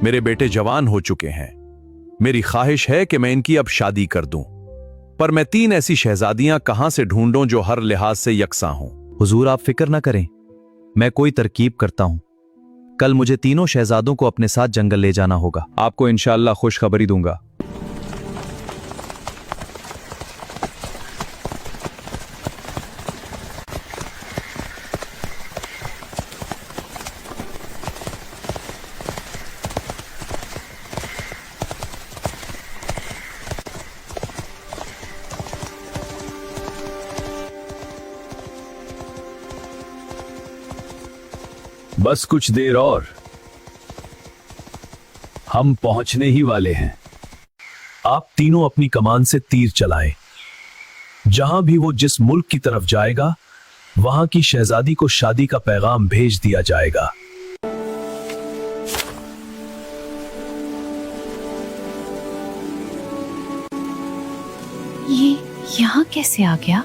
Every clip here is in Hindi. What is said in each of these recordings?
मेरे बेटे जवान हो चुके हैं। मेरी ख्वाहिश है कि मैं इनकी अब शादी कर दूं, पर मैं 3 ऐसी शहजादियां कहां से ढूंढूं जो हर लिहाज से यकसां हों। हुजूर आप फिक्र ना करें, मैं कोई तरकीब करता हूं। कल मुझे तीनों शहजादों को अपने साथ जंगल ले जाना होगा। आपको इंशाअल्लाह खुशखबरी दूंगा। बस कुछ देर और हम पहुंचने ही वाले हैं। आप तीनों अपनी कमान से तीर चलाएं। जहां भी वो जिस मुल्क की तरफ जाएगा वहां की शहजादी को शादी का पैगाम भेज दिया जाएगा। ये यहाँ कैसे आ गया?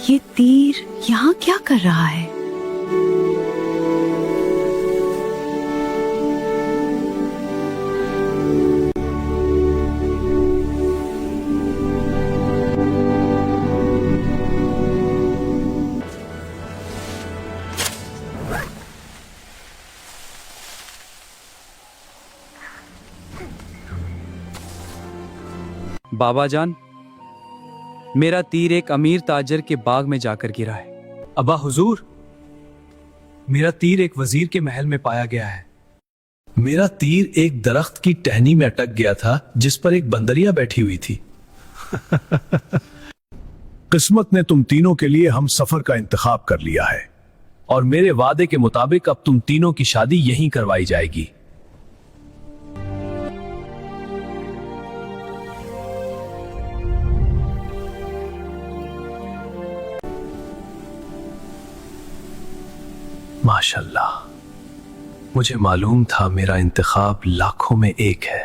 ये तीर यहाँ क्या कर रहा है? बाबा जान, मेरा तीर एक अमीर ताजर के बाग में जाकर गिरा है। अबा हुजूर, मेरा तीर एक वजीर के महल में पाया गया है। मेरा तीर एक दरख्त की टहनी में अटक गया था जिस पर एक बंदरिया बैठी हुई थी। किस्मत ने तुम तीनों के लिए हम सफर का इंतखाब कर लिया है और मेरे वादे के मुताबिक अब तुम तीनों की शादी यहीं करवाई जाएगी। माशाल्लाह, मुझे मालूम था मेरा इंतखाब लाखों में एक है।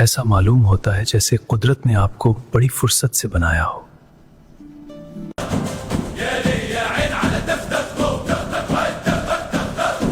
ऐसा मालूम होता है जैसे कुदरत ने आपको बड़ी फुर्सत से बनाया हो।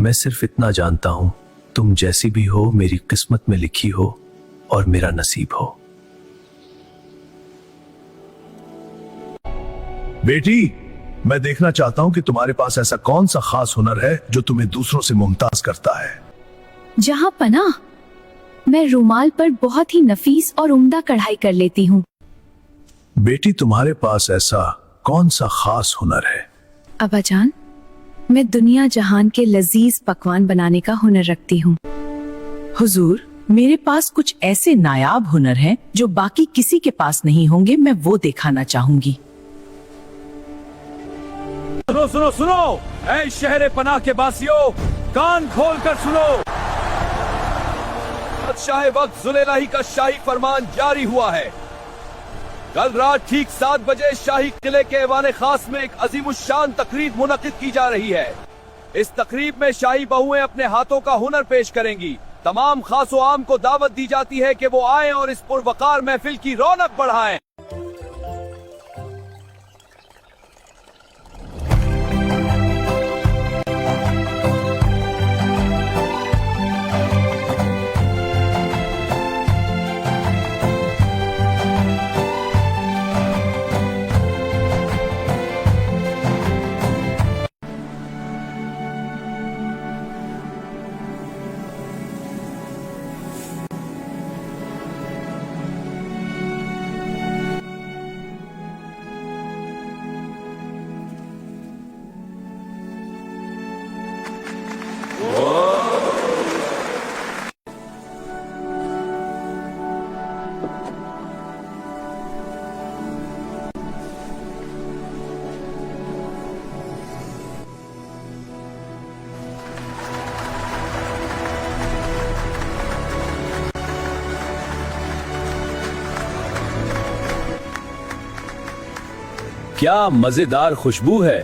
मैं सिर्फ इतना जानता हूं, तुम जैसी भी हो मेरी किस्मत में लिखी हो और मेरा नसीब हो। बेटी, मैं देखना चाहता हूं कि तुम्हारे पास ऐसा कौन सा खास हुनर है जो तुम्हें दूसरों से मुमताज करता है। जहाँ पना, मैं रुमाल पर बहुत ही नफीस और उम्दा कढ़ाई कर लेती हूँ। बेटी, तुम्हारे पास ऐसा कौन सा खास हुनर है? अब्बाजान, मैं दुनिया जहान के लजीज पकवान बनाने का हुनर रखती हूँ। हुजूर, मेरे पास कुछ ऐसे नायाब हुनर हैं जो बाकी किसी के पास नहीं होंगे। मैं वो दिखाना चाहूंगी। सुनो सुनो सुनो, ऐ शहर पनाह के बासियों, कान खोल कर सुनो। बादशाह वक्त जुलेलाही का शाही फरमान जारी हुआ है। कल रात ठीक 7 बजे शाही किले के ऐवान खास में एक अजीमुशान तकरीब मुनक्किद की जा रही है। इस तकरीब में शाही बहुएं अपने हाथों का हुनर पेश करेंगी। तमाम खास व आम को दावत दी जाती है कि वो आए और इस पुरवकार महफिल की रौनक बढ़ाएं। क्या मजेदार खुशबू है।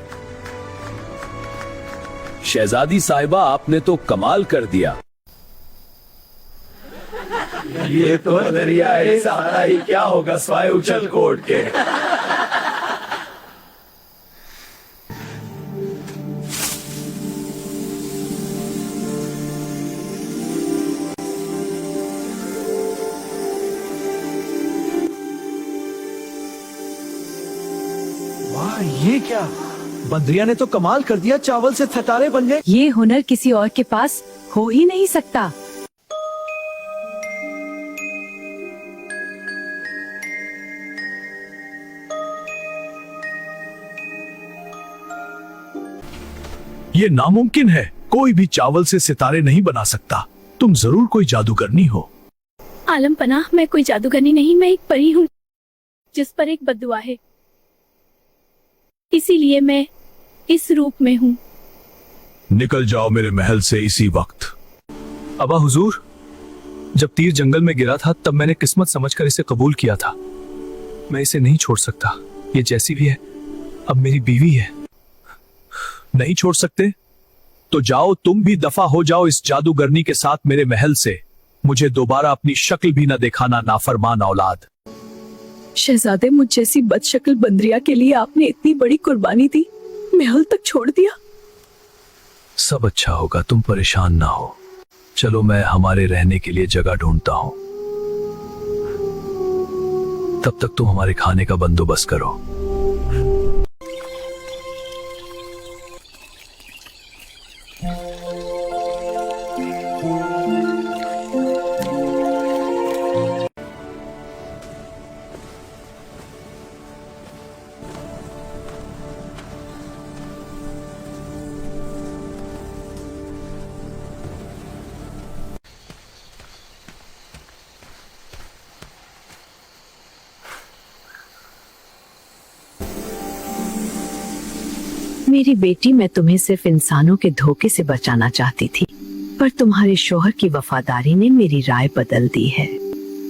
शहजादी साहिबा, आपने तो कमाल कर दिया। ये तो दरियाए सहारा ही क्या होगा स्वाय उछल कोट के। वाह, ये क्या, बंदरिया ने तो कमाल कर दिया, चावल से सितारे बन गए। ये हुनर किसी और के पास हो ही नहीं सकता। ये नामुमकिन है, कोई भी चावल से सितारे नहीं बना सकता। तुम जरूर कोई जादूगरनी हो। आलम पनाह, मैं कोई जादूगरनी नहीं, मैं एक परी हूँ जिस पर एक बद्दुआ है, इसीलिए मैं इस रूप में हूँ। निकल जाओ मेरे महल से इसी वक्त। अबा हुजूर, जब तीर जंगल में गिरा था तब मैंने किस्मत समझकर इसे कबूल किया था। मैं इसे नहीं छोड़ सकता। ये जैसी भी है अब मेरी बीवी है। नहीं छोड़ सकते तो जाओ, तुम भी दफा हो जाओ इस जादूगरनी के साथ मेरे महल से। मुझे दोबारा अपनी शक्ल भी न दिखाना, नाफरमान औलाद। शहजादे, मुझ जैसी बदशक्ल बंदरिया के लिए आपने इतनी बड़ी कुर्बानी दी, महल तक छोड़ दिया। सब अच्छा होगा, तुम परेशान ना हो। चलो, मैं हमारे रहने के लिए जगह ढूंढता हूं। तब तक तुम हमारे खाने का बंदोबस्त करो। मेरी बेटी, मैं तुम्हें सिर्फ इंसानों के धोखे से बचाना चाहती थी, पर तुम्हारे शौहर की वफादारी ने मेरी राय बदल दी है।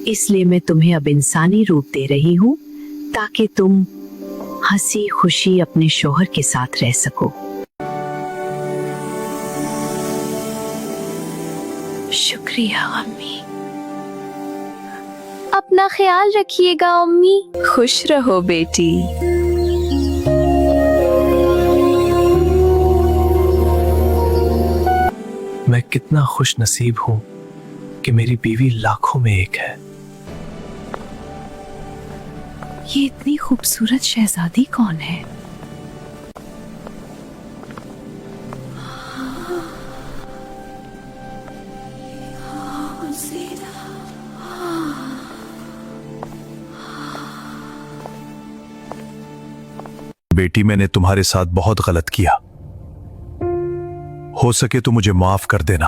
इसलिए मैं तुम्हें अब इंसानी रूप दे रही हूँ ताकि तुम हंसी खुशी अपने शौहर के साथ रह सको। शुक्रिया अम्मी। अपना ख्याल रखिएगा अम्मी। खुश रहो बेटी। मैं कितना खुश नसीब हूं कि मेरी बीवी लाखों में एक है। ये इतनी खूबसूरत शहजादी कौन है? बेटी, मैंने तुम्हारे साथ बहुत गलत किया। हो सके तो मुझे माफ कर देना।